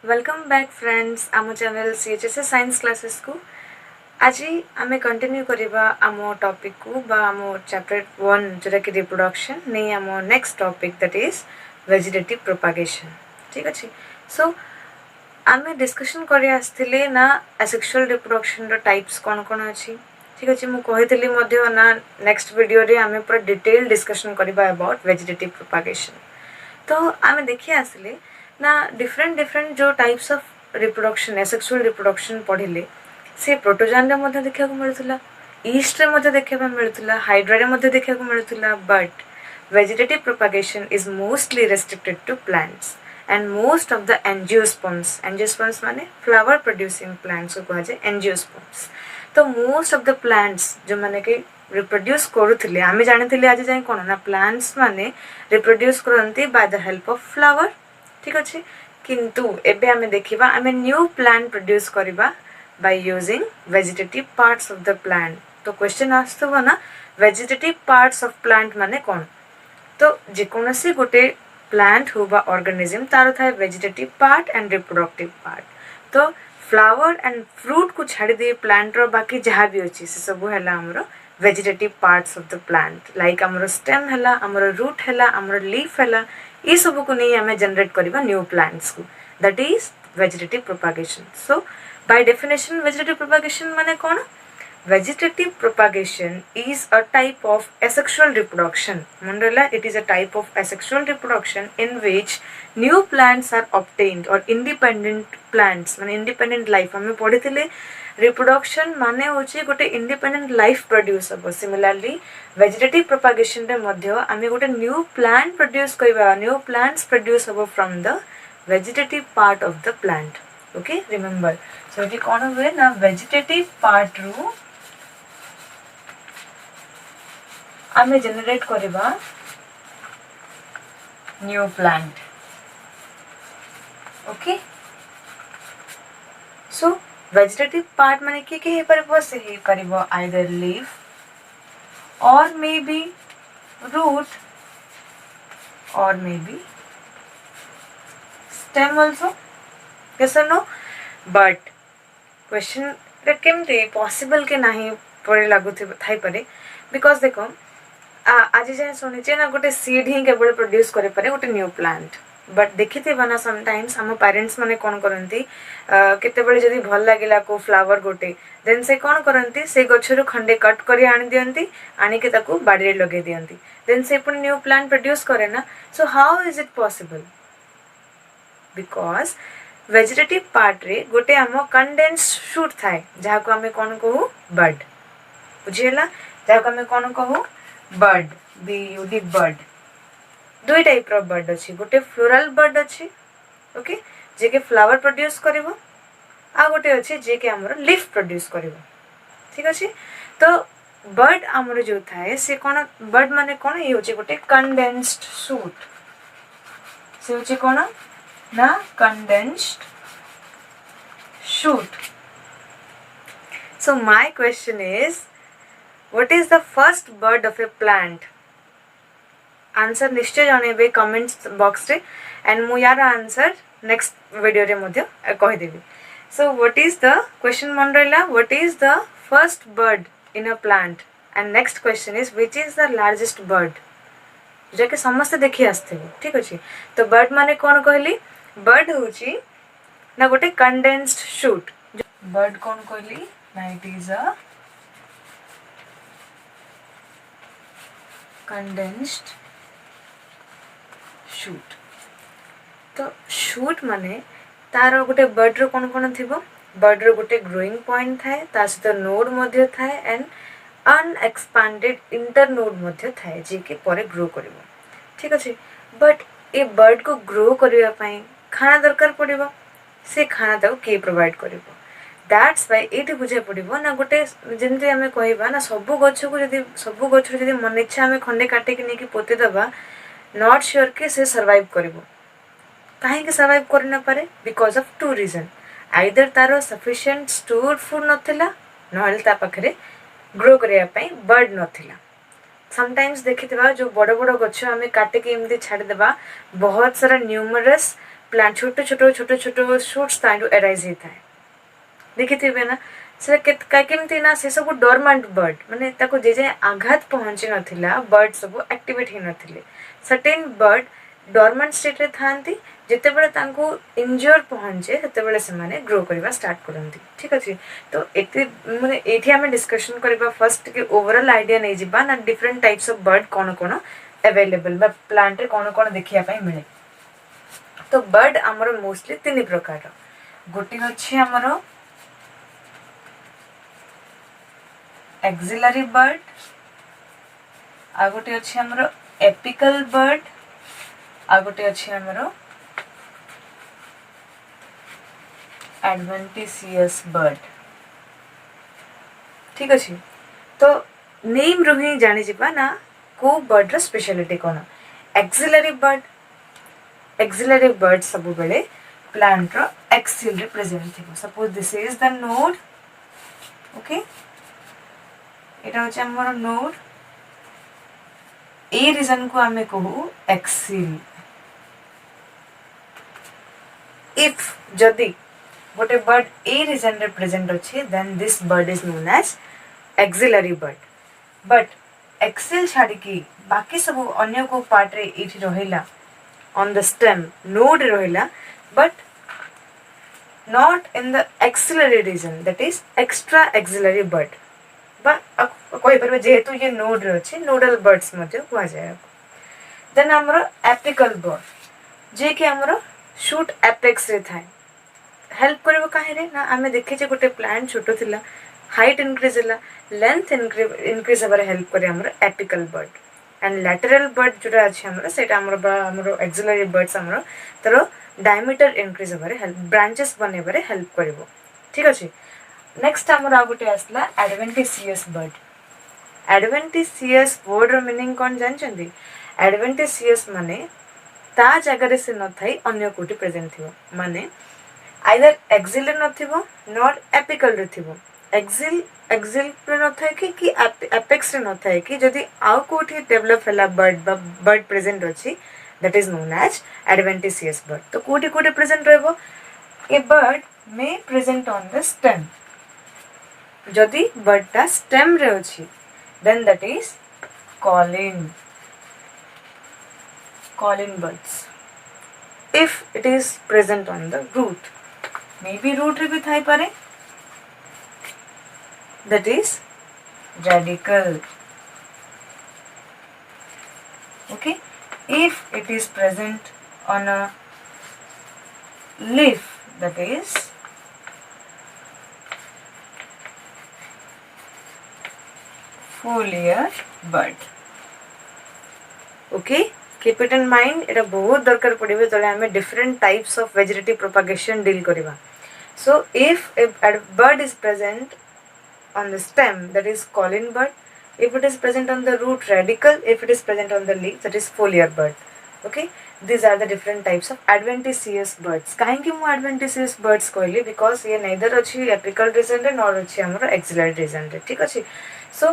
Welcome back friends आम channel CHSS science classes को आज आम कंटिन्यू करवा आम टॉपिक को बा आम चैप्टर 1 जोटा कि रिप्रोडक्शन नहीं आम next topic that is vegetative propagation. ठीक अच्छे। सो आम डिस्कशन कर आसते ना एसेक्सुअल रिप्रोडक्शन रो टाइप्स कौन कौन अच्छी। ठीक अच्छे। मुझे ना नेक्स्ट वीडियो रे आम पूरा डिटेल डिस्कशन करवा अबाउट वेजिटेटिव प्रोपागेशन। तो आम देखी आसले ना डिफरेंट डिफरेंट जो types of reproduction asexual reproduction पढ़िले से प्रोटोजॉन रे देखा मिलूला, ईस्ट रे देखा मिलूला, हाइड्रा रे देखा मिलूला, but vegetative propagation is mostly restricted to plants and most of the angiosperms माने फ्लावर प्रोड्यूसिंग प्लांट्स को कहा जाए एंजियोस्पर्म्स। तो मोस्ट ऑफ द प्लांट्स जो माने कि रिप्रोड्यूस करुले आम जानी आज जाए कौन ना प्लांट्स माने रिप्रोड्यूस करती by the help of flower. ठीक अच्छे। किंतु एबे आमे देखिबा आमे न्यू प्लांट प्रोड्यूस करिबा by using vegetative parts of the plant. तो क्वेश्चन आस्तबो ना वेजिटेटिव पार्ट्स ऑफ प्लांट माने कौन। तो जेकोनसी गोटे प्लांट हो बा ऑर्गेनिज्म तार थाए vegetative part and reproductive part. तो फ्लावर एंड फ्रूट को छाड़ी दे प्लांट रो बाकी जहाँ भी अच्छी से सब है हमरो vegetative parts of the plant like हमरो स्टेम है, हमरो रूट है, हमरो लीफ है, ये सब को नहीं हमें जनरेट करवा न्यू प्लांट्स को that is vegetative propagation. So by definition vegetative propagation माने कौन। Vegetative propagation is a type of asexual reproduction. Mandala, it is a type of asexual reproduction in which new plants are obtained or independent plants माने independent life हमें पढ़ी थिले reproduction माने होची गोटे independent life produce हो। Similarly vegetative propagation रे मध्य हमें गोटे new plant produce करिबा new plants produce हो from the vegetative part of the plant. Okay, remember. So ये कौन हुए ना vegetative part रू आमे जनरेट करिबा न्यू प्लांट। ओके। सो वेजिटेटिव पार्ट माने के हे परबो से हे परबो आइदर लीफ और मे बी रूट और may be stem also. Yes और नो। बट क्वेश्चन रे केमते पॉसिबल के नाही पड़े लागु थाई पारे बिकॉज देखो आज जाए शुणीचे ना गोटे सीड ही केवल प्रोड्यूस करे पारे गोटे न्यू प्लांट। बट देखी थे ना समटाइम्स आम पेरेंट्स माने कौन करती केतेबेले जदि भल लागिला को फ्लावर गोटे देन से कौन करती से गछरु खंडे कट करी आनी दियंती आनिके ताकू बाड़ी रे लगे दियंती देन से पुनी न्यू प्लांट प्रोड्यूस करे ना। So how is it possible because vegetative part रे गोटे आम कंडेन्स्ड शूट थाए जहाँ को आमे कौन कहू बड। बुझीला जहाँ को आमे कौन कहू बड BUD बड। दुई टाइप रो बड अछि गोटे फ्लोरल बड अछि ओके जे के फ्लावर प्रोड्यूस करिवो आ गोटे अछि जे के हमर लीफ प्रोड्यूस करिवो। ठीक अछि। तो बड हमर जो थाए से कोन बड माने कोन ये होछि गोटे कंडेन्स्ड शूट से होछि कोन ना condensed shoot. So my question is what is the first bud of a plant? Answer निश्चय जानबे कमेंट्स बॉक्स रे एंड मु यार आंसर नेक्स्ट वीडियो रे मध्ये कहि देबी। So what is the question मन रहला what is the first bud in a plant and next question is which is the largest bud जे के समस्त देखि आस्थे। ठीक अछि। तो बर्ड माने कोन कहली बर्ड होची ना गोटे कंडेन्स्ड शूट। बर्ड कोन कहली ना it is a condensed shoot. तो शूट माने तार गोटे बर्ड रो कोन कोन थिबो बर्ड रो गोटे ग्रोइंग पॉइंट थाए ता सहित नोड मध्ये थाए एंड अनएक्सपांडेड इंटर नोड मध्ये थाए जे कि परे ग्रो करिवो। ठीक अछि। बट ए बर्ड को ग्रो करिवा पई खाना दरकार पड़िबो से खाना ताको के प्रोवाइड करिवो दैट्स व्हाई एटी बुझे पड़िबो ना गोटे जेंते हमें कहबा ना सब गछ को जदी मन इच्छा हमें खंडे काटे के नेकी पोते दबा नॉट श्योर के से सर्वाइव करिवो। काहे के सर्वाइव करि न पारे because of two reason either तारो सफिशिएंट स्टोर्ड फूड नथिला नहले ता पाखरे ग्रो करिया पई बर्ड नथिला। समटाइम्स देखिथिबा जो बड़ बड़ गछ हमें काटे के एमदी छाड़ देबा बहुत सारा न्यूमरस प्लांट छोट छोट छोट छोट शूट्स तांडू एराइज होता है देखिथिबे ना से केमती ना से सब डोरमेंट बर्ड माने ताको जे जे आघात पहुंची नथिला बर्ड सब एक्टिवेट ही नथिले सर्टेन बर्ड डोरमेंट स्टेट रे थांती जेते बेले तांको इंजर पहुंचे सेते बेले से माने ग्रो करबा स्टार्ट करंती ठीक अछि तो एते माने एठी हमें डिस्कशन करबा फर्स्ट के ओवरऑल आईडिया नै जिबा ना different types of bird cone cone available बा प्लांट रे कोन कोन देखिया पई मिले तो बर्ड हमर मोस्टली तीन प्रकार गोटी अछि हमर एक्सिलरी बर्ड आ गोटे अछि हमर एपिकल बर्ड आ गोटे अछि हमर एडवेंटिशियस बर्ड ठीक अछि तो नेम रो ही जानि जिबा ना को बर्ड रो स्पेशलिटी कोन एक्सिलरी बर्ड सब बेले प्लांट रो एक्सिल रिप्रेजेंट थिबो suppose this is the node okay এটা হচ্ছে আমার নোড এই রিজন को আমি कहू एक्सिल इफ जदि गोटे बर्ड ए रीजन रे प्रेजेंट अछि then this bud is known as axillary bud but axil छाड़ी की बाकी सब अन्य को पार्ट रे इठी रहिला ऑन द स्टेम नोड रहिला but not in the axillary region that is extra axillary bud कोई पर जेहेतु ये नोड रही नोडल बर्ड्स कह जाए देन आमर एपिकल बर्ड जे कि आमर शूट एपेक्स रे थाए हेल्प करिवो काहे ना आमे देखिचे गोटे प्लांट छोटो थिला हाइट इंक्रीज होला लेंथ इंक्रीज हबार हेल्प करे आमर apical bud and lateral bud जोटा अछि आमर सेटा आमर एक्सिलरी बर्ड्स आमर तर डायमीटर इंक्रीज हबार हेल्प ब्रांचेस बनेबारे हेल्प करिवो ठीक अछि नेक्स्ट आमर आ गोटे आसला एडवेंटिशियस बर्ड एडवेंटिशियस वर्ड रो मीनिंग कोन जानचंदी एडवेंटिशियस माने ता जगह रे से न थाई अन्य कोटी प्रेजेंट थिबो माने आइदर एक्सिल न थिबो नॉट एपिकल रे थिबो एक्सिल रे न थाई कि एपेक्स रे न थाई कि जदी आउ कोठी डेवलप हला बर्ड प्रेजेंट अछि that is known as adventitious bud तो कोठी कोठी प्रेजेंट रहबो a bud may present on the stem जदि बर्डटा स्टेम रे अछि then that is calling birds if it is present on the root maybe root रे भी थाई पारे that is radical okay if it is present on a leaf that is foliar bird okay keep it in mind এটা বহুত দরকার পড়িবে তলে আমি different types of vegetative propagation deal করিবা so if a bird is present on the stem that is calling bird if it is present on the root radical if it is present on the leaf that is foliar bird okay these are the different types of adventitious birds काहे कि मु adventitious birds कहली because ये neither अछि apical region रे nor अछि हमर axillary region रे ठीक अछि so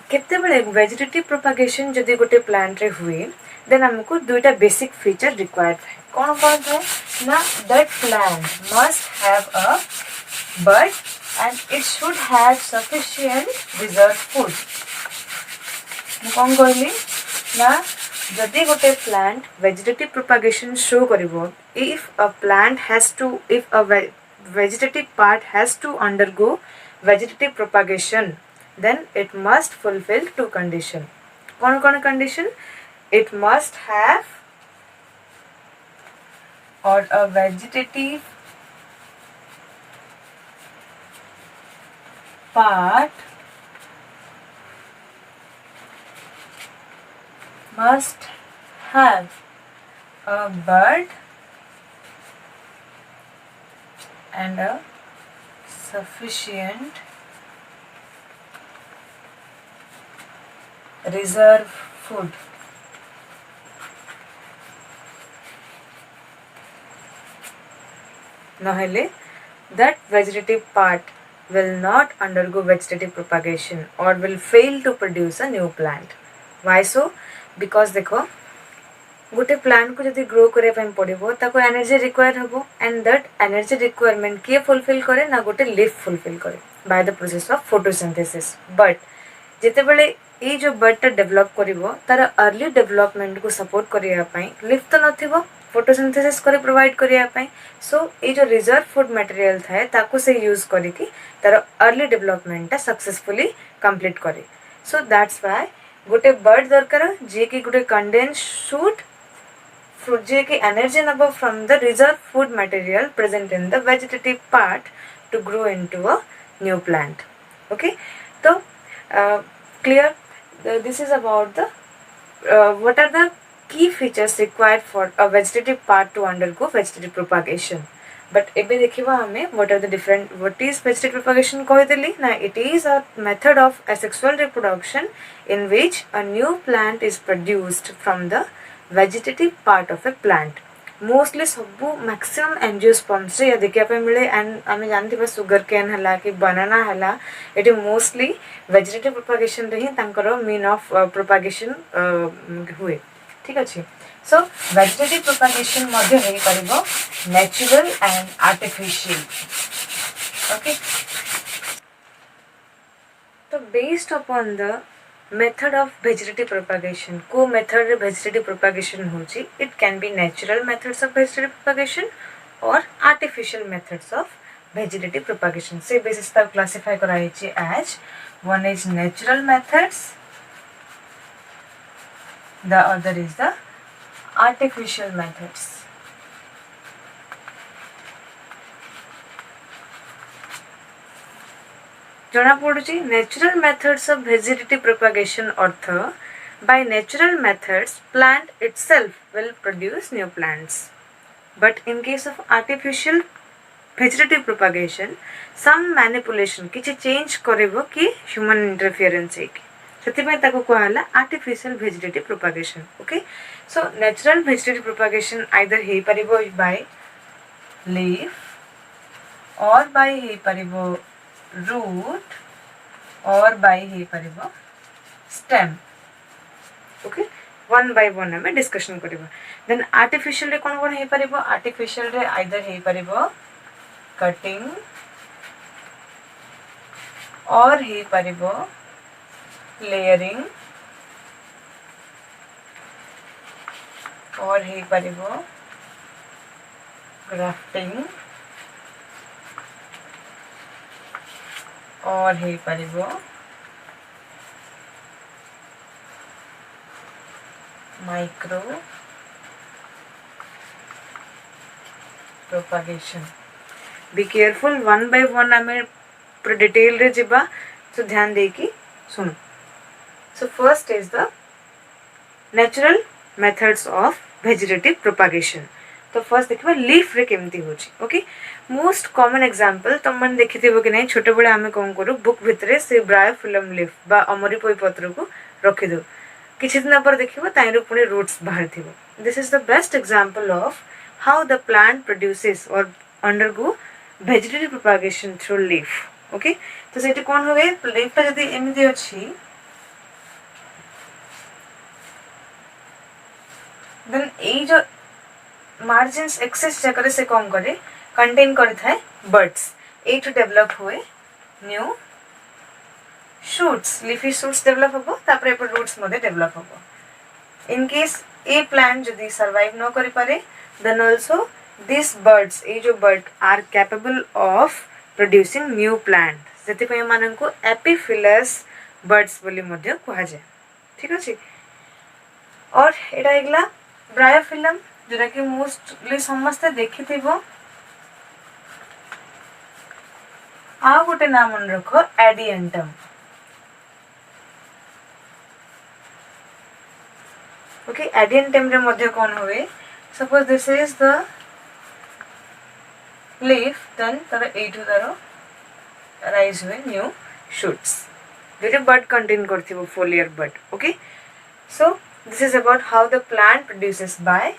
केते बळे वेजिटेटिव प्रोपागेशन जदि गोटे प्लांट रे हुए देन हमको दुईटा बेसिक फीचर रिक्वायर्ड है कोन कोन है ना that plant must have a bud and it should have sufficient reserve food कोन कहली ना जदि गोटे प्लांट वेजिटेटिव प्रोपागेशन शो करिवो if a plant has to if a vegetative part has to undergo vegetative propagation then it must fulfill two condition kon condition it must have or a vegetative part must have a bud and a sufficient reserve food nahele that vegetative part will not undergo vegetative propagation or will fail to produce a new plant why so because देखो गोटे plant को जब grow करने पड़ो ताको energy require हम and that energy requirement किए fulfil करे ना गोटे लीफ फुलफिल करे by the process of photosynthesis but जिते बड़े ये जो बर्डटा डेभलप करिवो तार अर्ली डेभलपमेंट को सपोर्ट करने लीफ तो नथिबो फोटोसिंथेसिस करे प्रोवाइड करने सो ये जो रिजर्व फूड मटेरियल थाए ताको से यूज करिकी तार अर्ली डेभलपमेंटा सक्सेसफुली कंप्लीट करे सो दैट्स व्हाई गोटे बर्ड दरकार जी कि गोटे कंडेंस शूट fruit जे कि एनर्जी नब from the reserve food material present in the vegetative part two grow into a new plant okay तो clear this is about the what are the key features required for a vegetative part to undergo vegetative propagation but ebe dekhiba hame what are the different what is vegetative propagation कहदेली ना it is a method of asexual reproduction in which a new plant is produced from the vegetative part of a plant mostly सब maximum angiosperms या देखा मिले and आम जानते sugar cane है कि बनाना है ये मोस्टली वेजिटेटिव प्रोपागेशन रे ही मीन ऑफ प्रोपागेशन हुए ठीक अच्छे so vegetative propagation natural and artificial okay तो based upon the method of vegetative propagation को method रे vegetative propagation होची it can be natural methods of vegetative propagation or artificial methods of vegetative propagation से basis तक classify कराइची as one is natural methods the other is the artificial methods जना पड़ुची natural methods of vegetative propagation अर्थ by natural methods plant itself will produce new plants but in case of artificial vegetative propagation some manipulation किछि change करिवो कि human interference है सेतिपय ताको कहला artificial vegetative propagation okay so natural vegetative propagation either हे परिबो बाय लीफ और बाय हे परिबो root or by he परिबो stem okay one by one हमें discussion करिबो then artificial रे कोन कोन हे परिबो artificial रे either हे परिबो cutting और हे परिबो layering और हे परिबो grafting और हे परिबो micro propagation be careful one by one आमे पूरा डिटेल रे जिबा तो ध्यान देकी सुनो so first is the natural methods of vegetative propagation तो फर्स्ट देखिबा लीफ रे केमती होची ओके मोस्ट कॉमन एग्जांपल तुम मन देखिथिबो कि नहीं छोटे बड़े आमे कोन करू बुक भितरे से ब्रायोफिलम लीफ बा अमरी पोई पत्र को रखि दो किछि दिन पर देखिबो ताइरो पुनी रूट्स बाहर थिबो this is the best example of how the plant produces और undergo vegetative propagation through leaf okay तो सेठी कोन होवे लीफ ता जदी एमिति अछि देन ए जो मार्जिन्स एक्सेस जगह से कौन करे कंटेन करे थाए बर्ड्स ए टू डेवलप हुए new shoots leafy shoots develop हबो तापर एपर रूट्स मध्ये डेवलप हबो इन केस ए प्लांट जदी सर्वाइव न करि पारे देन आल्सो दिस बर्ड्स ए जो bud are capable of producing new plant जति पय मानन को एपिफिलस बर्ड्स बोली मध्ये कहआ जाय ठीक अछि और एटा एगला ब्रायोफिलम जोटा कि मोस्टली समस्ते देखिथिबो आ गोटे नाम मन रखो एडिएंटम ओके एडिएंटम रे मध्ये कोन होवे suppose this is the leaf then तर ए टू दरो राइज हुए न्यू शूट्स जोटे बर्ड कंटेन करथिबो foliar bud okay so this is about how the plant produces by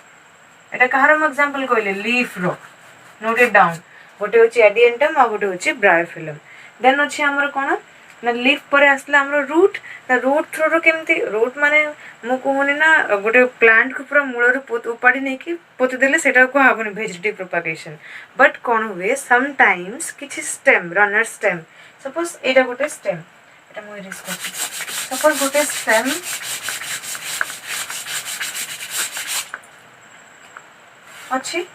एटा कहार एग्जांपल कहले लीफ रो नोट इट डाउन गोटे होची एडिएंटम आ गोटे होची ब्रायोफिलम देन होची हमर कोन ना लीफ पर आसला हमरो रूट ना रूट थ्रू केमती रूट माने मु कहूनी ना गोटे प्लांट को पूरा मूल रू उपाड़ी नहीं कि पोति देले सेटा को हाबनी वेजिटेटिव प्रोपागेशन बट कोन हुए सम टाइम्स किछि स्टेम रनर स्टेम सपोज एटा गोटे स्टेम एटा मु इरेज करछि सपोज गोटे स्टेम अछि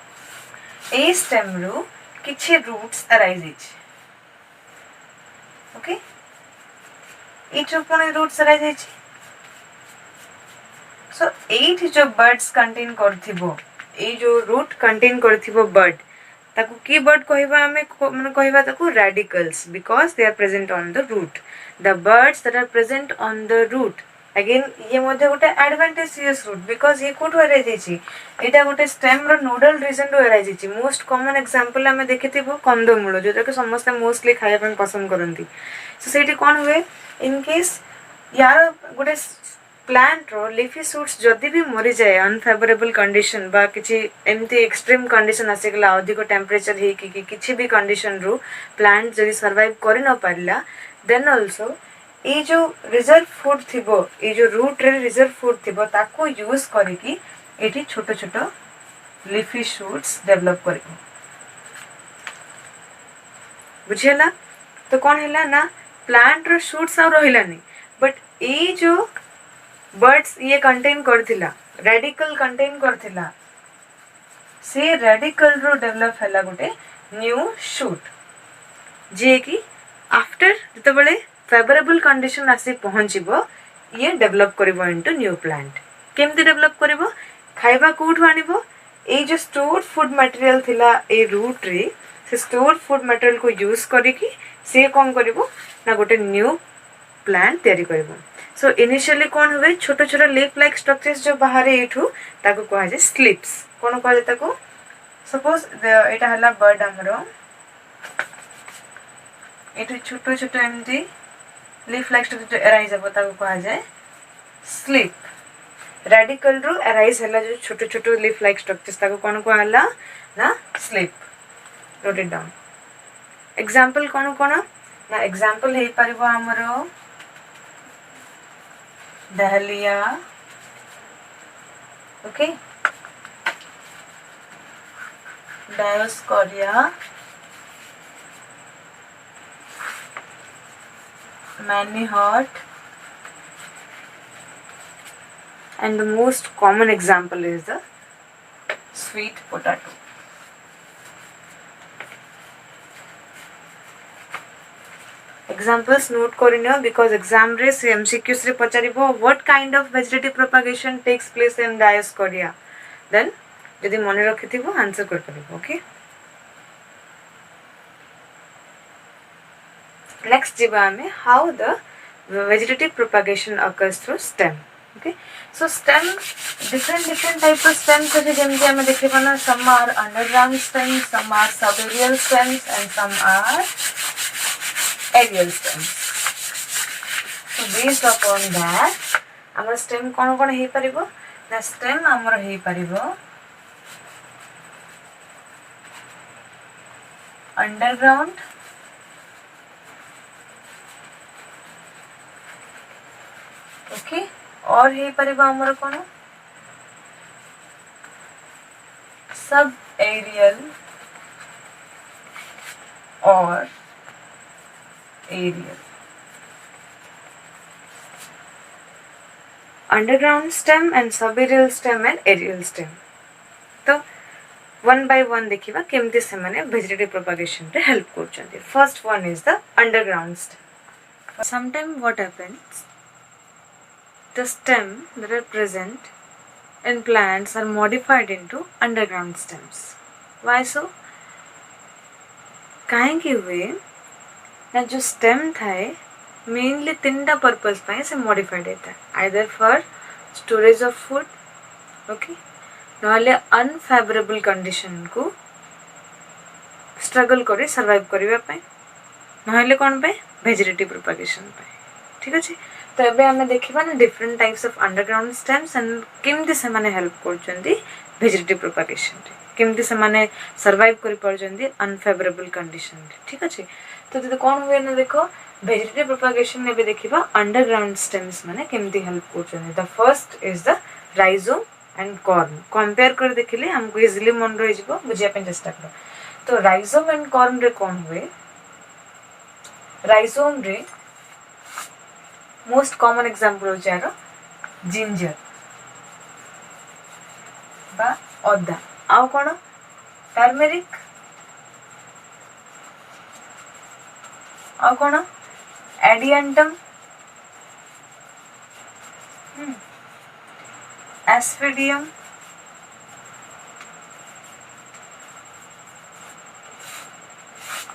ए स्टेम रू किछि रूट्स अराइज इच ओके इट पुणी रूट्स अराइज इच सो एट जो बर्ड्स कंटेन करथिबो ए जो रूट कंटेन करथिबो बर्ड ताकू की बर्ड कहबा हमें माने कहबा ताकू radicles because they are present on the root the buds that are present on the root again ये मध्ये गोटे एडवांटेजियस रूट बिकॉज ये कोठो अराइज इची एटा गोटे स्टेम रो नोडल रीजन रो अराइज इची मोस्ट कॉमन एग्जांपल हमें देखिथिबो कंदमूल जोटा के समस्त मोस्टली खाया पे पसंद करंती सो सेठी कोन हुए इन केस यार गोटे प्लांट रो लीफी शूट्स जदि भी मरी जाए अनफेवरेबल कंडीशन बा किछि एमती एक्सट्रीम कंडीशन आसीगला अधिक टेम्परेचर हे कि किछि भी कंडीशन रो प्लांट जदि सर्वाइव करि न पारिला देन आल्सो ए जो रिजर्व फूड थिबो ए जो रूट रे रिजर्व फूड थिबो ताको यूज करिकि एठी छोटो छोटो लीफी शूट्स डेवलप करिबो बुझियला तो कोन हैला ना प्लांट रो शूट्स आ रहिलानी बट ए जो बर्ड्स ये कंटेन करथिला रेडिकल कंटेन करथिला से रेडिकल रो डेवलप हैला गोटे न्यू शूट जे कि आफ्टर जते बळे फेवरेबल कंडीशन आसी पहुंचीबो ये डेवलप करिवो इनटू न्यू प्लांट केमती डेवलप करिवो खाइबा कोठु आनिबो ए जो स्टोर्ड फूड मटेरियल थिला ए रूट रे से स्टोर्ड फूड मटेरियल को यूज करिकि से कोन करिवो ना गोटे न्यू प्लांट तयारी करिवो सो इनिशियली कौन हुए छोटो छोटो लीफ लाइक स्ट्रक्चर्स जो बाहर एठू ताको कहा जाय स्लिप्स कोन कहा जाय ताको सपोज एटा हला बर्ड हमरो एठू छोटो छोटो एमती लीफ लाइक स्ट्रक्चर जो अराइज हो ताको कहा जाय स्लिप रेडिकल रो अराइज हला जो छोटो छोटो लीफ लाइक स्ट्रक्चर्स ताको कोन कहला ना slip note it down example कोन कोन ना एग्जांपल हे परबो हमरो Dahlia, okay, Dioscorea, Manihot, and the most common example is the sweet potato. Examples note करिनो because exam रे MCQs रे पचारिबो what kind of vegetative propagation takes place in Dioscorea then यदि मने रखिथिबो answer कर परिबो ओके नेक्स्ट जिबा हमें how the vegetative propagation occurs through stem okay so stem different type of stems আছে যেমন আমরা দেখতে পানা some are underground stems some are subaerial stems and some are aerial stems so based upon that our stem कोन कोन हे परिबो ना stem हमर हे परिबो underground okay और हे परिबो हमर कोन सब aerial और aerial underground stem and subaerial stem and aerial stem तो one by one देखिबा केमती से माने vegetative propagation रे help करछन्ते first one is the underground stem sometimes what happens the stem that are present in plants are modified into underground stems why so काहे कि हुए ना जो स्टेम थाए मेनली तीनटा पर्पस पाए से मॉडिफाइड होता है either for storage of food okay नहले अनफेवरेबल कंडीशन को स्ट्रगल करे सर्वाइव करबा पाए नहले कोन पे वेजिटेटिव प्रोपगेशन पाए ठीक अछि तो एबे हमें देखिबा ना different types of underground stems and केमती से माने हेल्प करचंदी वेजिटेटिव प्रोपगेशन रे केमती से माने सर्वाइव करि परचंदी अनफेवरेबल कंडीशन रे ठीक अछि तो कौन हुए ना देखो भेजिटेटिव प्रोपागेशन ने भी देखिबा अंडरग्राउंड स्टेम्स माने केमती हेल्प करछन. The first is the rhizome and corm. Compare कर देखिले हमको इजीली मन रहि जिवो बुझिया पे चेष्टा कर. तो राइजोम एंड कॉर्म रे कोन हुए. राइजोम रे मोस्ट कॉमन एग्जांपल हो जारो जिंजर बा अदा. आउ कोन टर्मेरिक. आउ कोन एडिएंटम. एस्फिडियम.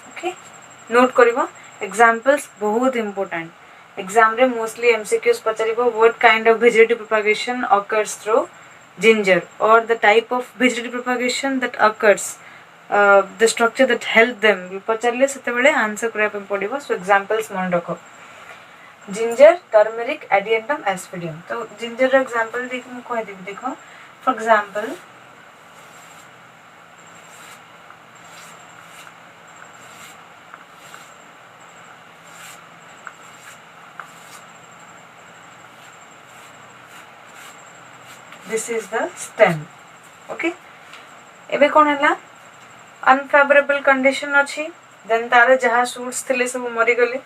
ओके नोट करिवो. एग्जांपल्स बहुत इंपोर्टेंट. एग्जाम रे मोस्टली एमसीक्यूज पचारिबो what kind of vegetative propagation occurs through ginger or the type of vegetative propagation that occurs, the structure that help them पचारले सेते बेले answer करिया पे पडिबो. सो examples मन रखो. Ginger turmeric Adiantum Aspidium. तो ginger रो एग्जांपल देख म कहि देबी. देखो for example this is the stem. okay एबे कोन हला अनफेवरेबल कंडीशन अछि. देन तारे जहा शूट्स थिले सब मरि गले.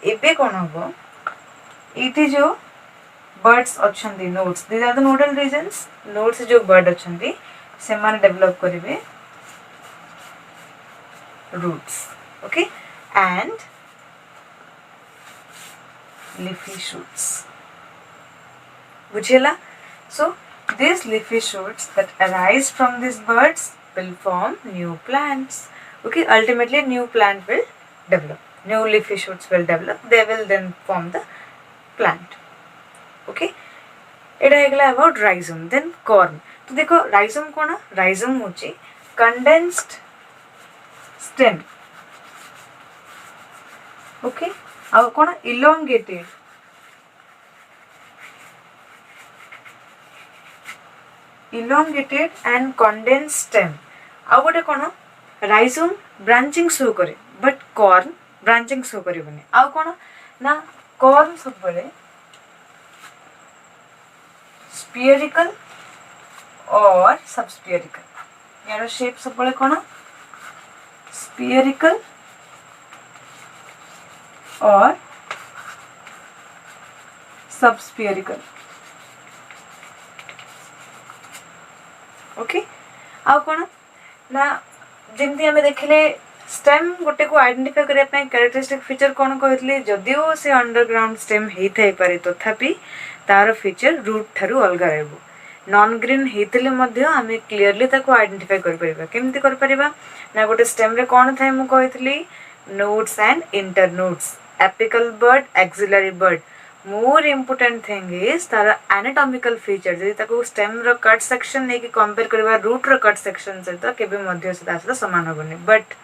एबे कोन हबो इति जो बर्ड्स अछंदी nodes. These are the nodal regions. Nodes जो बर्ड अछंदी से माने डेवलप करिवे roots. Okay and leafy shoots. बुझेला. so these leafy shoots that arise from these birds will form new plants. okay ultimately new plant will develop. new leafy shoots will develop. they will then form the plant. okay एटा हेगला about rhizome. Then corm. तो देखो rhizome कोना. Rhizome होची condensed stem. Okay आ कोना elongated. elongated and condensed stem. आ गोटे कोन rhizome branching show करे but corn branching show करबनी. आ कोन ना कॉर्न सब बळे स्फियरिकल और सबस्फियरिकल. यार शेप सब बळे कोन स्फियरिकल और सबस्फियरिकल. ओके आ कोन ना जेमती हमें देखले स्टेम गोटे को आइडेंटिफाई करिया पे कैरेक्टरिस्टिक फीचर कोन कहतले. जदियो से अंडरग्राउंड स्टेम हेई थाई पारे तथापि तार फीचर रूट थारु अलगा रहबो. नॉन ग्रीन हेतले मध्ये हमें क्लियरली ताको आइडेंटिफाई कर परिबा. केमती कर परिबा ना गोटे स्टेम रे कोन थाई मु कहतली nodes and internodes. Apical bud axillary bud. More important thing is तार एनाटॉमिकल फीचर. जदि ताको स्टेम रो कट सेक्शन नै कि कंपेयर करबा रूट रो कट सेक्शन से तो केबे मध्ये से तासला समान होबनी. बट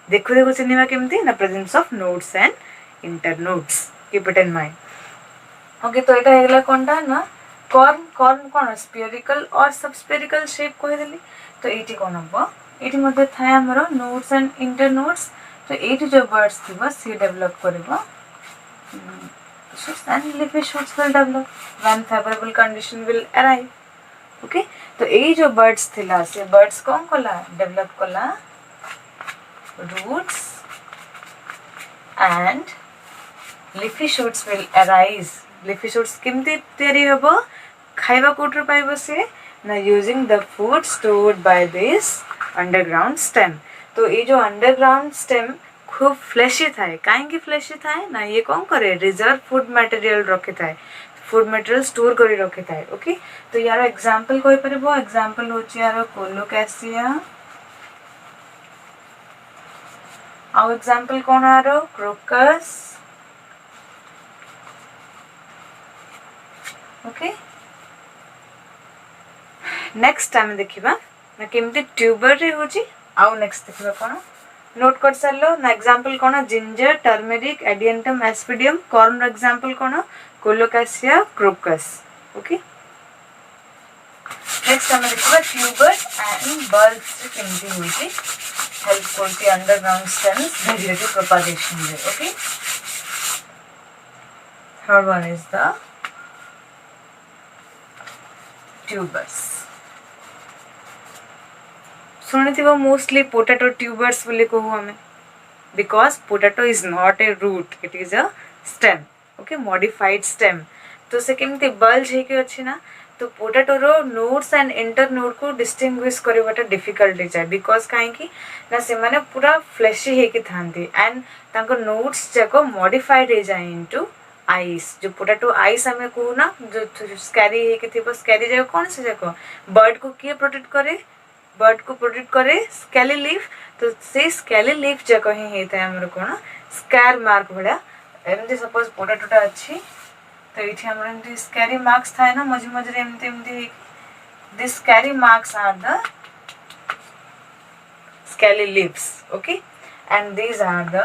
देखो देखो चिन्हवा केमती ना presence of nodes and internodes. Keep it in mind. Okay तो एटा हेगला कोनटा ना कॉर्म. कॉर्म कोन स्फियरिकल और सबस्फियरिकल शेप कहि देली. तो एटी कोन हबो एटी मध्ये थाय हमरो नोड्स एंड इंटरनोड्स. तो एटी जो बर्ड्स थिबो सी डेवलप करबो and leafy shoots will develop when favorable condition will arrive. okay तो ए जो birds थिला से birds cone Cola develop Cola roots and leafy shoots will arise. leafy shoots केमती तयारी हबो खाइबा कोटर पाइबो से ना using the food stored by this underground stem. तो ये जो अंडरग्राउंड स्टेम खूब फ्लेशी थाए. काहेकि फ्लेशी थाए ना ये कौन करे रिजर्व फूड मटेरियल रखे थाए. फूड मटेरियल स्टोर करी रखे थाए. ओके तो यार एग्जांपल कोइ परबो. एग्जांपल होची यार कोलोकैसिया. आउ एग्जांपल कोन आरो क्रोकस. ओके नेक्स्ट टाइम देखिबा ना केमती ट्यूबर रे होची. आउ नेक्स्ट देखिबा कोन नोट कर सरलो ना एग्जांपल कोन ginger turmeric Adiantum Aspidium. Corm example कोन कोलोकैसिया क्रोकस. ओके नेक्स्ट हम देखिबा ट्यूबर एंड बल्ब्स केमती होची हेल्प करती अंडरग्राउंड स्टेम्स वेजिटेटिव प्रोपागेशन रे. Okay third one is the tubers. ଶୁଣିଥିବ ମୋଷ୍ଟଲି ପୋଟାଟୋ ଟ୍ୟୁବର୍ସ ବୋଲି କହୁ ଆମେ, because potato is not a root, it is a stem, okay, modified stem. तो से केमती बल्ज ହେଇକି ଅଛି ନା, तो पोटाटोर नोड्स एंड इंटर नोड को डिस्टिंग्विश करवाटा डिफिकल्ट है, बिकॉज कहीं ना से माने पूरा फ्लेशी ହେଇକି थांती एंड तांको नोड्स जाक मॉडिफाइड हो जाए इनटू आइस. जो पोटाटो आइस हमें कहू ना, जो स्कैरी ହେଇକି थिबो, स्कैरी जाक कौन से जाक बर्ड को किए प्रोटेक्ट करे, बर्ड को प्रोटेक्ट करे स्केली लीफ. तो से स्केली लीफ जाक ही होता है हमर कोन स्कार मार्क भड़ा. एमती सपोज पोटाटोटा अच्छी तो ये हमर एमती स्कैरी मार्क्स थाए ना मझे मझे एमती एमती, this scaly marks are the scaly leaves, okay, and these are the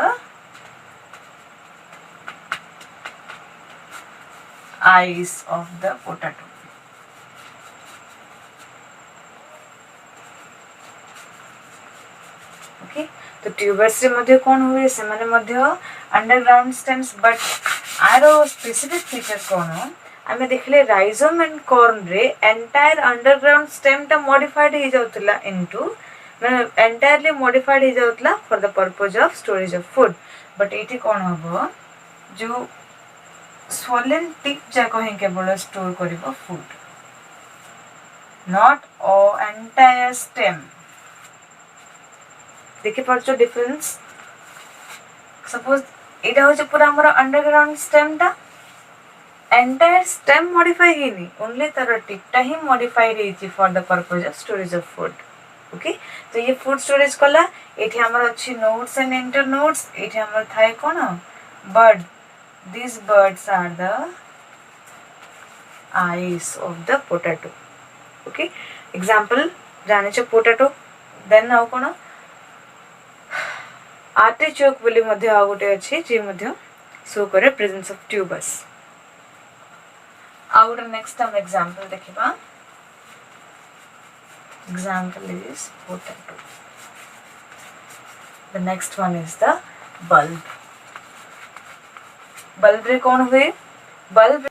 eyes of the potato. Okay, तो ट्यूबर्स से मध्य कौन हुए से माने मध्य अंडरग्राउंड स्टेम्स, बट आरो स्पेसिफिक फीचर कौन हो आमे देखले राइजोम एंड कॉर्न रे एंटायर अंडरग्राउंड स्टेम टा मॉडिफाइड हो जाउतला इनटू मैंने एंटायरली मॉडिफाइड हो जाउतला for the purpose of storage of food. But एटी कौन हबो जो स्वोलन टिप जाको ही केवल स्टोर करिवो फूड, नॉट ओ एंटायर स्टेम. देखि परछो डिफरेंस. सपोज एटा होचे पूरा हमर अंडरग्राउंड स्टेम टा, एंटायर स्टेम मॉडिफाई हेनी, ओनली तार टिपटा ही मॉडिफाइड हेची for the purpose of storage of food. Okay, तो ये फूड स्टोरेज कला एठी हमर अछि नोड्स एंड इंटर नोड्स. एठी हमर थाए कोन bird, these birds are the eyes of the potato. Okay, example जाने छ पोटैटो, देन आउ कोन आर्टिचोक बोली मध्य आ गोटे अछि जे मध्य शो करे presence of tubers. Out next हम एग्जांपल देखिबा. Example is potato. The next one is the bulb. Bulb रे कौन हुए, bulb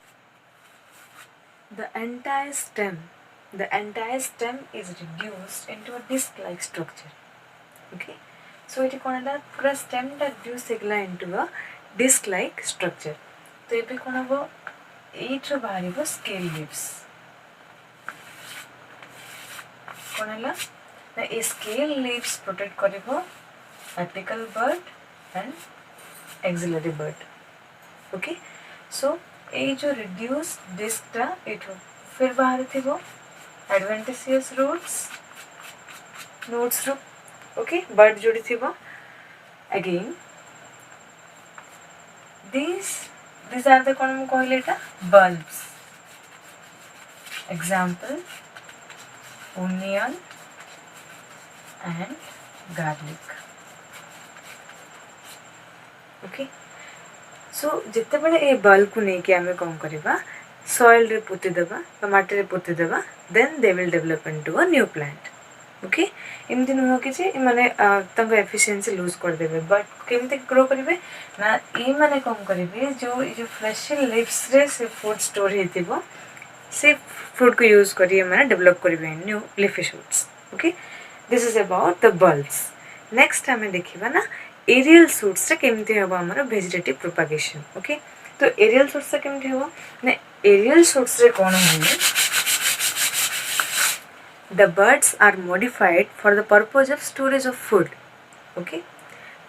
the entire stem is reduced into a disc like structure. Okay, so it कौन है पूरा stem टा reduce होगला into a disc like structure. तो ये भी कौन है वो एट रो बाहरी वो scale leaves कौन है ना ये scale leaves protect करिवो apical bud and axillary bud. Okay, so ये जो रिड्यूस डिस्कटा एठो फिर बाहर थिबो एडवेंटिशियस रूट्स नोड्स रो. ओके, बर्ड जोड़ी थिबो अगेन these are the कोन कहले एटा bulbs. Example onion and garlic. Okay, so जिते बड़े ए बल्ब को नहीं कि हमें कौन करिबा सॉइल रे पोती देबा माटी रे पोती देबा, then they will develop into a new plant. Okay, एमती नुह कि जे माने तंग एफिशिएंसी लूज कर देबे, बट केमती ग्रो करिवे ना ए माने कौन करिवे जो फ्रेश लीव्स रे से फूड स्टोर हेतिबो से फूड को यूज करी माने डेवलप करिवे new leafy shoots. Okay, this is about the bulbs. Next हमें देखिबा ना एरियल शूट्स से केमती हबो हमर वेजिटेटिव प्रोपगेशन. ओके, तो एरियल शूट्स से केमती हबो ना एरियल शूट्स रे कोन होई the birds are modified for the purpose of storage of food. Okay,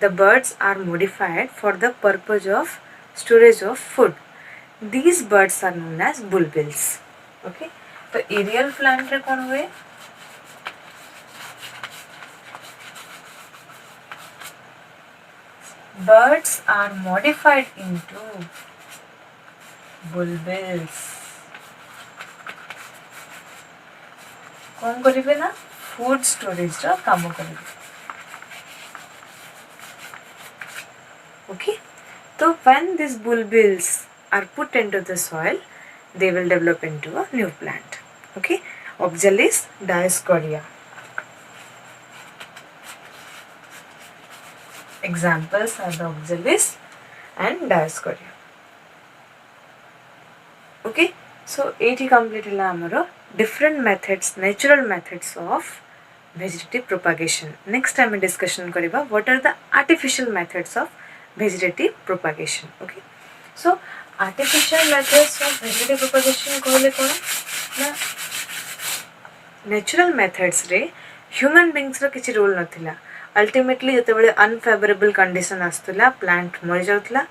the birds are modified for the purpose of storage of food. These birds are known as bulbils. Okay, तो aerial plant रे कोन हुए birds are modified into bulbils. कौन करिवे ना food storage रा काम करिवे. Okay, तो when these bulbils are put into the soil they will develop into a new plant. Okay, Oxalis dioscorea. Examples are the Oxalis and Dioscorea. So एटी complete है आमर different methods natural methods of vegetative propagation. Next आम discussion करवा what are the artificial methods of vegetative propagation. Okay so artificial methods of vegetative propagation कहले कौन ना natural methods रे human beings रो किसी रोल नथिला. अल्टीमेटली जेतेबेले अनफेवरेबल कंडीशन आस्तला प्लांट मरि जाउतला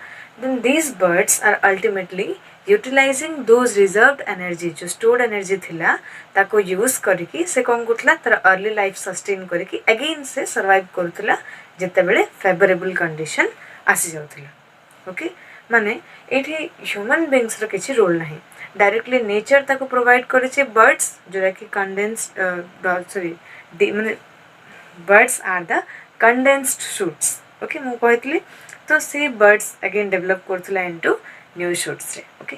then these buds are ultimately utilising those reserved energy जो स्टोर्ड एनर्जी थिला ताको यूज करके से कौन करतला तर अर्ली लाइफ सस्टेन करके अगेन से सर्वाइव करतला जेतेबेले फेवरेबल कंडीशन आसी जाउतला. ओके माने एठी ह्यूमन बीइंग्स रो किसी रोल नाही. डायरेक्टली नेचर ताको प्रोवाइड करिছে बर्ड्स जोरा कि कंडेंस्ड सॉरी माने buds are the condensed shoots. Okay मु कहतली तो से बर्ड्स अगेन डेवलप करथला इनटू न्यू शूट्स रे. ओके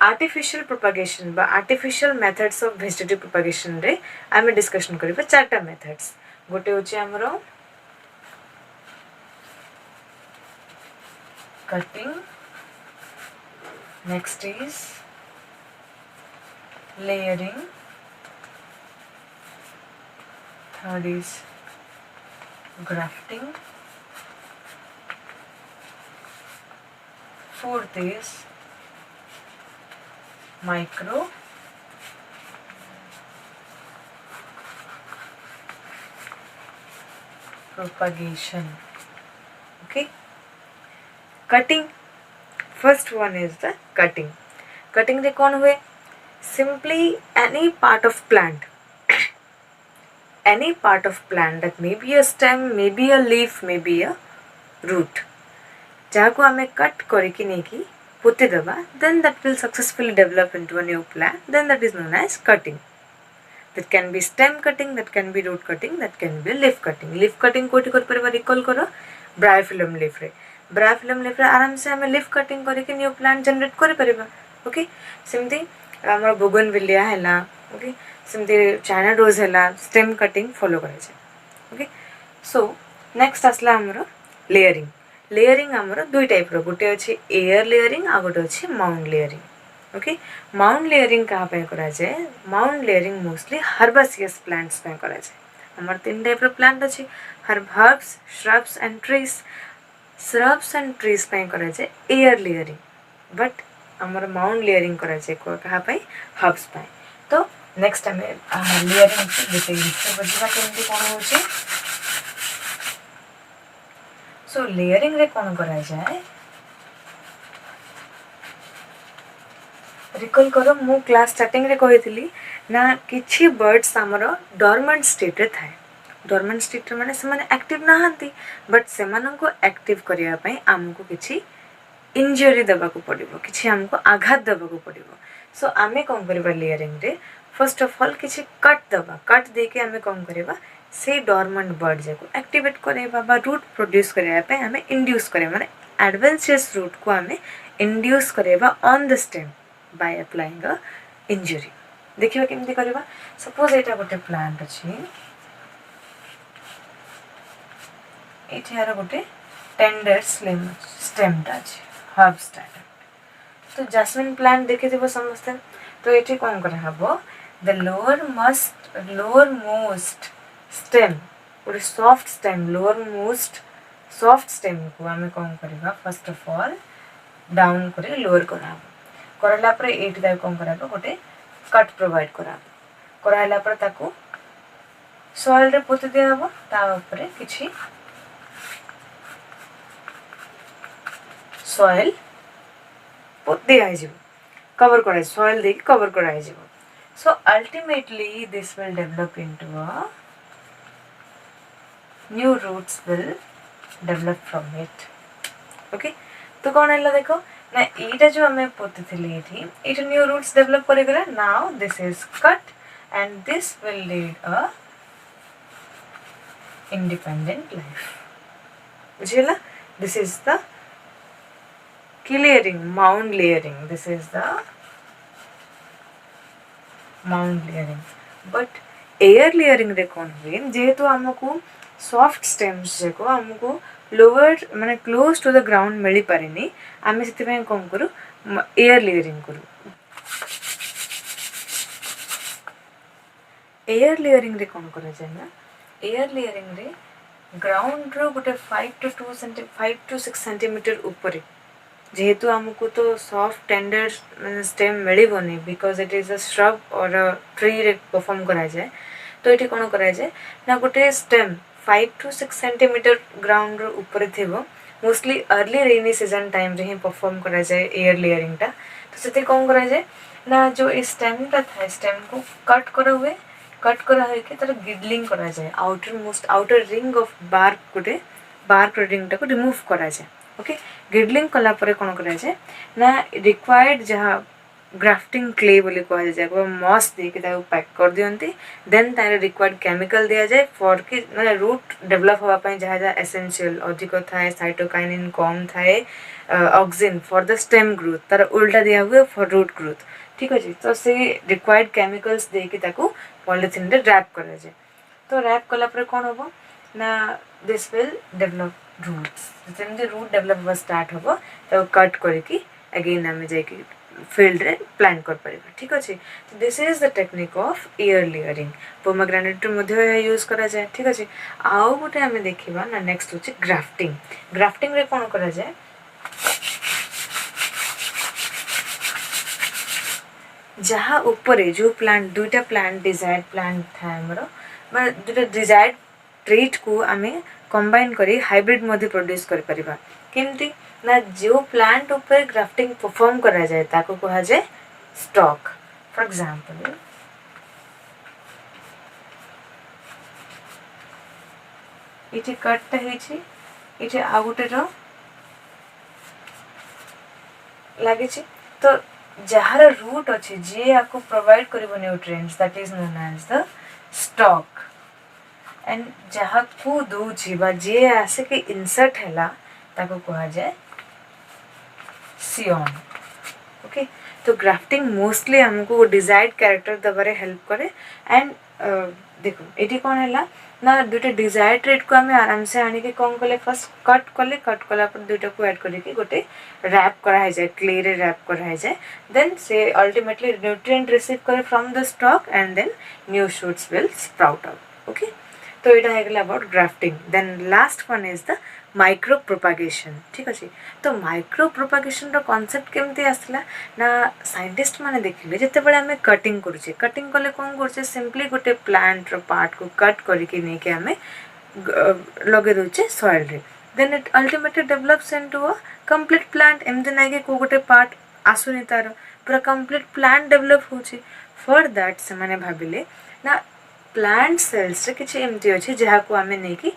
आर्टिफिशियल प्रोपागेशन बा artificial methods of vegetative propagation रे आमे डिस्कशन करबा चारटा मेथड्स. गोटे होची हमरो cutting, next is layering, third is grafting, fourth is micro propagation. Okay, cutting, first one is the cutting. cutting रे कौन हुए simply any part of plant that may be a stem, may be a leaf, may be a root जहाँ को हमें cut करके नहीं की पोते दबा then that will successfully develop into a new plant, then that is known as cutting. that can be stem cutting, that can be root cutting, that can be leaf cutting. leaf cutting कोठी कर परिवार recall करो bryophyllum leaf रे. Bryophyllum leaf रे आराम से हमें leaf cutting करके न्यू प्लांट जनरेट कर परिबा. ओके सेमती आमर बोगनविलिया है. ओके सेमती चाइना रोज है स्टेम कटिंग फॉलो करे. ओके सो नेक्स्ट आसला आमर लेयरिंग. लेयरिंग आमर दुई टाइप रो गोटे अछि एयर लेयरिंग आ गोटे अछि mound layering. Okay mound layering कहाँ पे करा जाए माउंड लेयरिंग मोस्टली हर्बासियस प्लांट्स पे करा जाए. आमर तीन टाइप रो प्लांट अछि herbs, shrubs and trees. Shrubs and trees पे करा जाए एयर लेयरिंग बट आमर माउंड लेयरिंग करा जाए कहाँ पे हर्ब्स पे. तो नेक्स्ट आम लेयरिंग डिटेल बुझा केमती कौन हो. सो लेयरिंग रे कौन करा जाए रिकॉल करो मु क्लास स्टार्टिंग रे कही ना किछि बर्ड्स आमर डॉर्मेंट स्टेट रे थाए. डॉर्मेंट स्टेट माने से माने एक्टिव नहांती बट से मानं को एक्टिव करिया पई हमको किछि इंजरी दबा को पड़िबो किछि हमको आघात दबा को पड़िबो. सो आमे कोन करबा लेयरिंग रे फर्स्ट ऑफ ऑल किछि कट दबा कट देके आमे कोन करबा से डॉर्मेंट बर्ड जाको एक्टिवेट करेबा बा रूट प्रोड्यूस करेबा पे हमें इंड्यूस करे माने एडवेंचरस रूट को हमें इंड्यूस करेबा on the stem by applying a injury. देखिबा केमती करबा सपोज एटा गोटे प्लांट अछि एठार गोटे टेंडर स्टेम अछि हर्ब स्टैंड. तो जैस्मिन प्लांट देखे थे समझते. तो ये कौन करा हबो द लोअर मोस्ट स्टेम गोटे soft stem lower most soft stem को आम कौन करवा फर्स्ट ऑफ ऑल डाउन कर लोअर कराला पर ये कौन करा गोटे कट प्रोवाइड कराला पर ताको सॉइल रे पोती दिया हबो ता ऊपर किछि सॉइल दिया कवर कर सॉइल दे कवर कर. So ultimately this will develop into a new roots will develop from it. Okay तो कौन है देखो ना एटा जो हमें पोती थिली एठी न्यू रूट्स डेवलप करेगला. Now this is cut and this will lead a independent life. बुझिला this is the layering mound layering. This is the mound layering. But air layering रे कौन हुए जेहेतु हमको सॉफ्ट स्टेम्स जेको हमको लोअर माने क्लोज टू द ग्राउंड मिली पारेनी आमे सेति कौन करू एयर लेयरिंग करू. एयर लेयरिंग रे कौन करा जाए ना, एयर लेयरिंग रे ग्राउंड रो गोटे 5 to 6 सेंटीमीटर ऊपर, जेहेतु आमको तो सॉफ्ट टेंडर स्टेम मिलबनी because it is a shrub or a tree रे परफॉर्म करा जाए। तो ये कौन करा जाए ना गोटे स्टेम 5 to 6 सेंटीमीटर ग्राउंड रो ऊपर थिबो, mostly early rainy season time रे ही परफॉर्म करा जाए एयर लेयरिंग टा। तो से कौन करा जाए ना जो इस स्टेम टा था स्टेम को कट करा हुए, कट करा हुए कि तार गिडलिंग करा जाए, आउटर रिंग ऑफ बार्क गोटे बार्क रिंग टा को रिमूव करा जाए। ओके, गिडलिंग कला परे कौन करा जाए ना रिक्वायर्ड जहाँ ग्राफ्टिंग क्ले बोली कह जाए मस देके पैक कर दियंती, देन तार रिक्वायर्ड केमिकल दिया जाए फॉर कि माने रूट डेवलप होगा जहाँ जहाँ एसेंशियल अधिक थाए, साइटोकाइनिन कम थाए, auxin for the stem growth तार उल्टा दिया हुए फॉर रूट ग्रोथ। ठीक अच्छे, तो से रिक्वायर्ड केमिकल्स देके ताको पॉलिथिन रे रैप करा जाए। तो रैप कला परे कौन होबो ना दिस विल डेवलप रूट्स, जमी रूट डेवलप होगा स्टार्ट हम तो कट करके अगेन आम जा फिल्ड रे प्लांट कर परिबा। ठीक अच्छे, तो this is the technique of air layering, pomegranate रे यूज करा जाए। ठीक अच्छे, आउ गोटे आम देखा ना नेक्स्ट होची ग्राफ्टिंग। ग्राफ्टिंग रे कौन करा जाए जहाँ ऊपर जो प्लांट दुईटा प्लांट डिजायर्ड प्लांट था आमर दुईटा डिजायर्ड ट्रेट को आम कंबाइन करी हाइब्रिड मध्य प्रोड्यूस कर परिबा। केमती ना जो प्लांट ऊपर ग्राफ्टिंग परफॉर्म करा जाए ताको कहा जाए स्टॉक। फॉर एग्जांपल इठी कटटा हेछि, इठी आ गोटे रो लागे छी, तो जहार रूट अच्छे जी आपको प्रोवाइड करिवो nutrients that is known as the stock, and जहाँ को दूची बा जे आसे के इंसर्ट हैला ताको कहा जाए सियोन। ओके, तो ग्राफ्टिंग मोस्टली हमको डिजायर्ड कैरेक्टर दबारे हेल्प करे। एंड देखो ये कौन है ना दुईटा डिजायर्ड ट्रेट को आम आराम से आने के कौन कले फर्स्ट कट कला पर दुईटा को ऐड करके गोटे रैप करा जाए, क्ले रे रैप करा जाए, देन से अल्टीमेटली न्यूट्रिएंट रिसीव करे from the stock and then new shoots will sprout out. Okay, तो यहाँ है about grafting. Then last one is the micro propagation. ठीक अच्छे, तो माइक्रो प्रोपागेशन रो कॉन्सेप्ट केमती आसला ना साइंटिस्ट माने देखिले जते बळे हमें कटिंग करूचे, कटिंग कले कोन करूचे सिंपली गोटे प्लांट रो पार्ट को कट करके नहीं के हमें लगे दोचे सॉइल रे, then it ultimately develops into a complete plant. एमते नाही के को गोटे पार्ट आसुनी तार पूरा कंप्लीट प्लांट डेवलप होची। फॉर दैट से माने भाबिले ना प्लांट सेल्स रे किछि एमती अछि जहा को हमें नहीं कि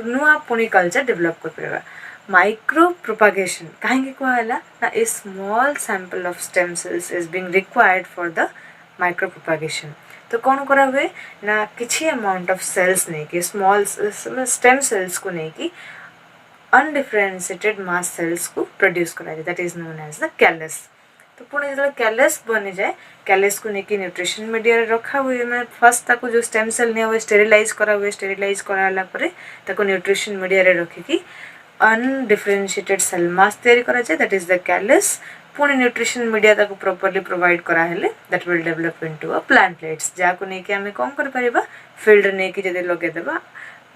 नुआ पुणी कल्चर डेवलप कर पाइबा। माइक्रो प्रोपागेशन कहीं कहला ना a small sample of stem cells is being required for the micro propagation. तो कौन करा हुए ना किछि अमाउंट ऑफ सेल्स नहीं कि स्मॉल स्टेम सेल्स को नहीं कि अनडिफरेंशिएटेड मास सेल्स को प्रोड्यूस करा जाए, that is known as the callus. तो पुणे जो कैलस बनी जाए, कैलस को लेकिन न्यूट्रिशन मीडिया रे रखा हुए, मैं फर्स्ट ताको जो स्टेम सेल नहीं हुए स्टेरिलाइज करा हुए, स्टेरिलाइज कराला परे ताको न्यूट्रिशन मीडिया रे रखिकी अनडिफरेंशिएटेड सेल मास तैयारी करा जाए, that is the callus. Pune nutrition media ताको प्रॉपर्ली प्रोवाइड करा हेले that will develop into a plantlets जाको नहीं कि हमें कौन कर परिबा फील्ड नहीं कि जदि लगे देबा,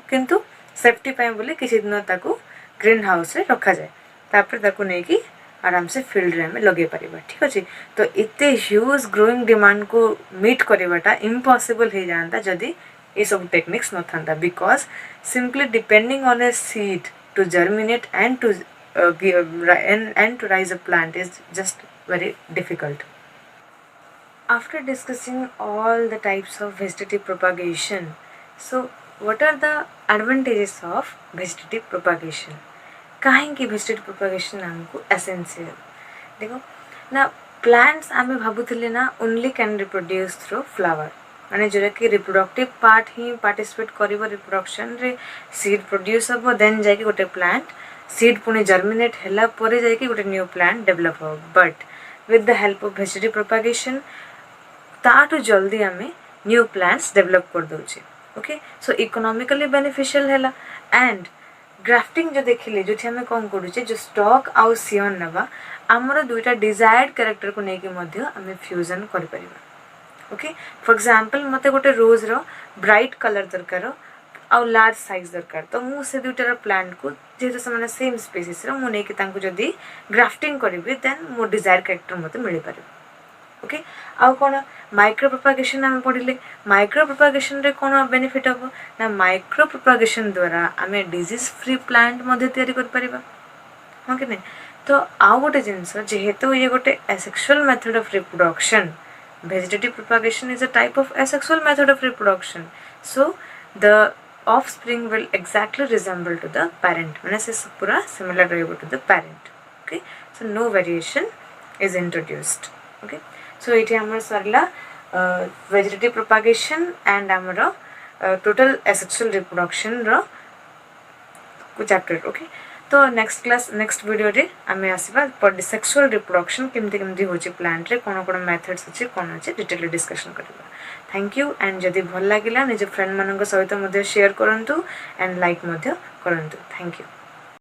किंतु सेफ्टी पाए बोले किसी दिन ताको ग्रीन हाउस रे रखा जाए, तापर ताको नहीं कि आराम से फील्ड रे हमें लगे परिबा। ठीक अच्छे, तो इतने ह्यूज ग्रोइंग डिमांड को मीट करवाटा इम्पॉसिबल हो जाता जदि ये सब टेक्निक्स न था, because simply depending on a seed to germinate and to rise a plant is just very difficult. After discussing all the types of vegetative propagation, so what are the advantages of vegetative propagation? कहीं vegetative propagation हमको essential देखो ना plants आमे भाबुथिले ना only can reproduce through flower, माने जोरा कि reproductive part ही participate करिवो reproduction रे, सीड प्रोड्यूस हबो, देन जाके गोटे प्लांट सीड पुणे जर्मिनेट हैला परे जाके गोटे न्यू प्लांट डेवलप हो। But with the help of vegetative propagation ताटू जल्दी हमें न्यू प्लांट्स डेवलप कर दोचे। ओके, सो इकोनॉमिकली बेनिफिशियल हैला। एंड ग्राफ्टिंग जो देखिले जो हमें कौन करूचे जो स्टॉक आउ सियन नवा आमर दुईटा डिजायर्ड कैरेक्टर को लेकिन मध्य हमें फ्यूजन कर परिबा। ओके फॉर एग्जांपल मते गोटे रोज रो ब्राइट कलर दरकार आउ लार्ज साइज दरकार तो मु से दुटार प्लांट को जेहेतु से सेम स्पीसीज रो मु नेकी तांको जदी ग्राफ्टिंग करिवि देन मो डिजायर कैरेक्टर मते मिली पारे ओके आउ कोन माइक्रो प्रोपागेशन हम पढिले माइक्रो प्रोपागेशन रे कोन बेनिफिट हबो ना माइक्रो प्रोपागेशन द्वारा आमे डिजीज फ्री प्लांट मध्ये तयारी कर परिबा हां कि नहीं तो आउ गोटे जिंस जेहेतु ये गोटे asexual method of reproduction vegetative propagation is a type of asexual method of reproduction so the offspring will exactly resemble to the parent माने से पूरा similar रहेगा to the parent okay so no variation is introduced okay so इठी हमर सरला vegetative propagation and हमर total asexual reproduction रो को chapter okay तो next class next video रे आमे आसीबा सेक्सुअल रिप्रोडक्शन केमती केमती होची प्लांट रे कोन कोन मेथड्स अछि कोन अछि डिटेल डिस्कशन करबा थैंक यू एंड जदी भल लागिला निज फ्रेंड मानन सहित मध्ये शेयर करंतु एंड लाइक मध्ये करंतु थैंक यू।